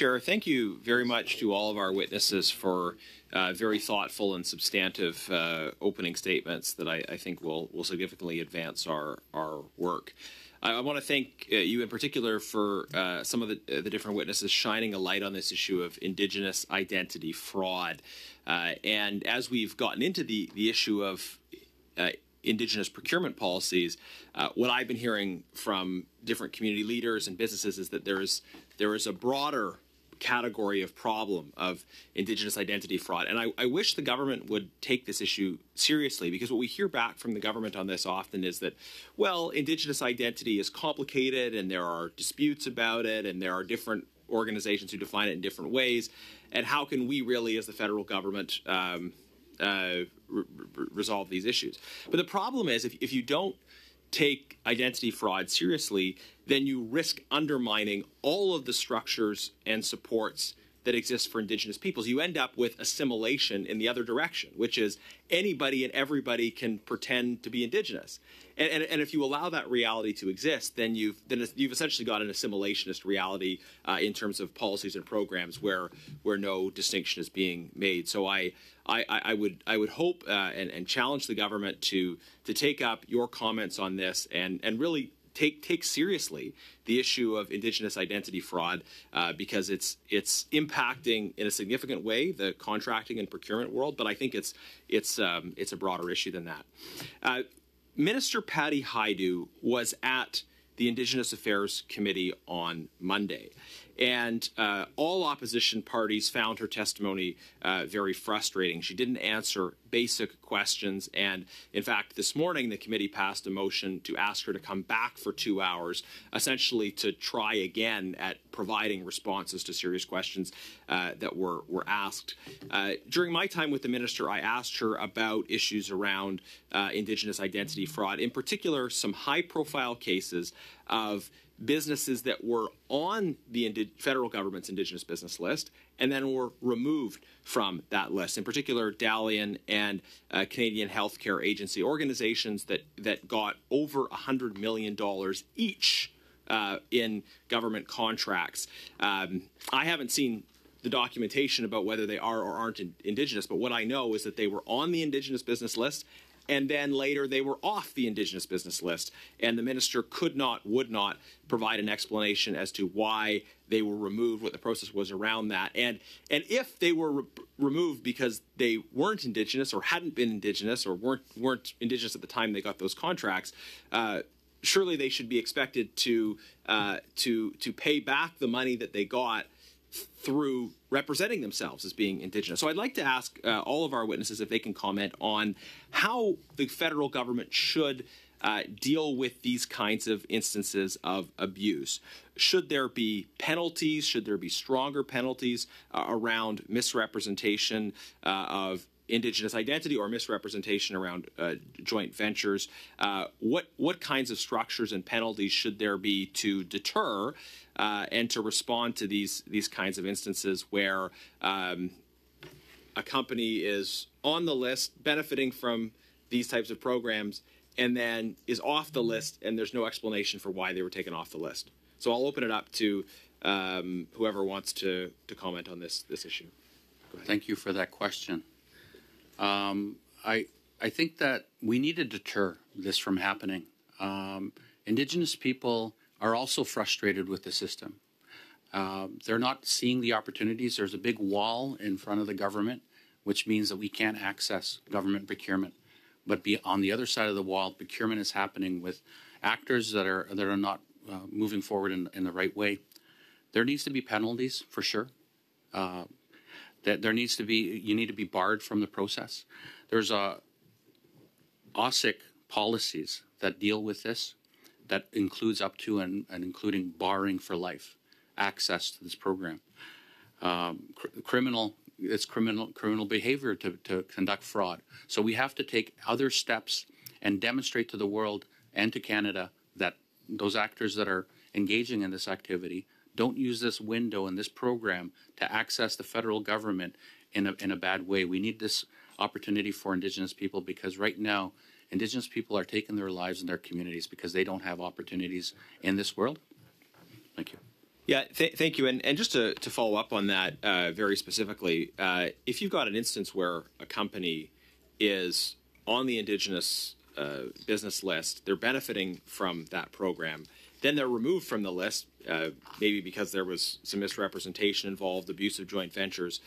Chair. Thank you very much to all of our witnesses for very thoughtful and substantive opening statements that I think will significantly advance our work. I want to thank you in particular for some of the different witnesses shining a light on this issue of Indigenous identity fraud. And as we've gotten into the issue of Indigenous procurement policies, what I've been hearing from different community leaders and businesses is that there is a broader category of problem of Indigenous identity fraud. And I wish the government would take this issue seriously, because what we hear back from the government on this often is that, well, Indigenous identity is complicated and there are disputes about it and there are different organizations who define it in different ways. And how can we really, as the federal government, resolve these issues? But the problem is, if you don't take identity fraud seriously, then you risk undermining all of the structures and supports that exist for Indigenous peoples. You end up with assimilation in the other direction, which is anybody and everybody can pretend to be Indigenous. And if you allow that reality to exist, then you've essentially got an assimilationist reality in terms of policies and programs where no distinction is being made. So I would hope and challenge the government to take up your comments on this and really take seriously the issue of Indigenous identity fraud, because it's impacting in a significant way the contracting and procurement world. But I think it's a broader issue than that. Minister Patty Hajdu was at the Indigenous Affairs Committee on Monday, and all opposition parties found her testimony very frustrating. She didn't answer basic questions, and in fact, this morning the committee passed a motion to ask her to come back for 2 hours, essentially to try again at providing responses to serious questions that were asked. During my time with the minister, I asked her about issues around Indigenous identity fraud, in particular some high-profile cases of businesses that were on the federal government's Indigenous business list and then were removed from that list. In particular, Dalian and Canadian Healthcare Agency, organizations that got over $100 million each in government contracts. I haven't seen the documentation about whether they are or aren't Indigenous, but what I know is that they were on the Indigenous business list, and then later they were off the Indigenous business list, and the minister would not provide an explanation as to why they were removed, what the process was around that, and if they were removed because they weren't Indigenous or hadn't been Indigenous or weren't Indigenous at the time they got those contracts, surely they should be expected to pay back the money that they got through representing themselves as being Indigenous. So I'd like to ask all of our witnesses if they can comment on how the federal government should deal with these kinds of instances of abuse. Should there be penalties? Should there be stronger penalties around misrepresentation of Indigenous identity or misrepresentation around joint ventures? What kinds of structures and penalties should there be to deter and to respond to these kinds of instances where a company is on the list benefiting from these types of programs and then is off the list and there's no explanation for why they were taken off the list? So I'll open it up to whoever wants to comment on this issue. Go ahead. Thank you for that question. I think that we need to deter this from happening. Indigenous people are also frustrated with the system. They're not seeing the opportunities. There's a big wall in front of the government, which means that we can't access government procurement. But on the other side of the wall, procurement is happening with actors that are not moving forward in the right way. There needs to be penalties for sure. That there needs to be, you need to be barred from the process. There's OSGGO policies that deal with this, that includes up to and including barring for life access to this program. It's criminal behavior to conduct fraud. So we have to take other steps and demonstrate to the world and to Canada that those actors that are engaging in this activity don't use this window and this program to access the federal government in a bad way. We need this opportunity for Indigenous people, because right now Indigenous people are taking their lives in their communities because they don't have opportunities in this world. Thank you. Yeah, thank you. And just to follow up on that very specifically, if you've got an instance where a company is on the Indigenous business list, they're benefiting from that program, then they're removed from the list, maybe because there was some misrepresentation involved, abuse of joint ventures.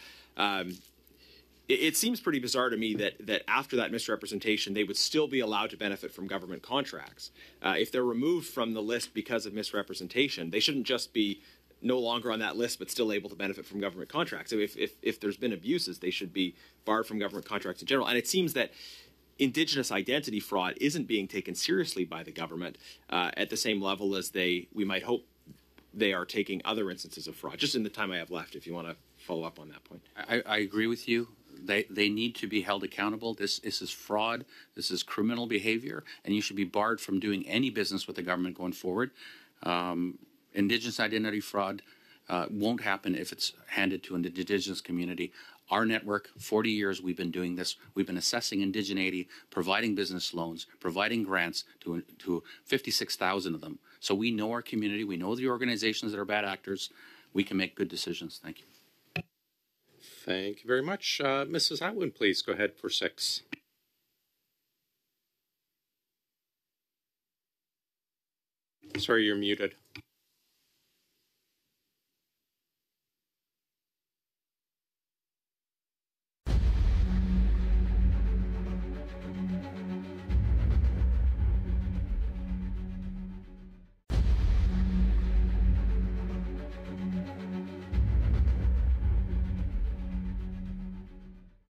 It seems pretty bizarre to me that after that misrepresentation, they would still be allowed to benefit from government contracts. If they're removed from the list because of misrepresentation, they shouldn't just be no longer on that list but still able to benefit from government contracts. So if there's been abuses, they should be barred from government contracts in general. And it seems that Indigenous identity fraud isn't being taken seriously by the government at the same level as we might hope they are taking other instances of fraud. Just in the time I have left, if you want to follow up on that point. I agree with you. They need to be held accountable. This is fraud. This is criminal behavior, and you should be barred from doing any business with the government going forward. Indigenous identity fraud won't happen if it's handed to an Indigenous community. Our network, 40 years we've been doing this. We've been assessing indigeneity, providing business loans, providing grants to 56,000 of them. So we know our community. We know the organizations that are bad actors. We can make good decisions. Thank you. Thank you very much. Mrs. Atwood, please go ahead for 6. Sorry, you're muted.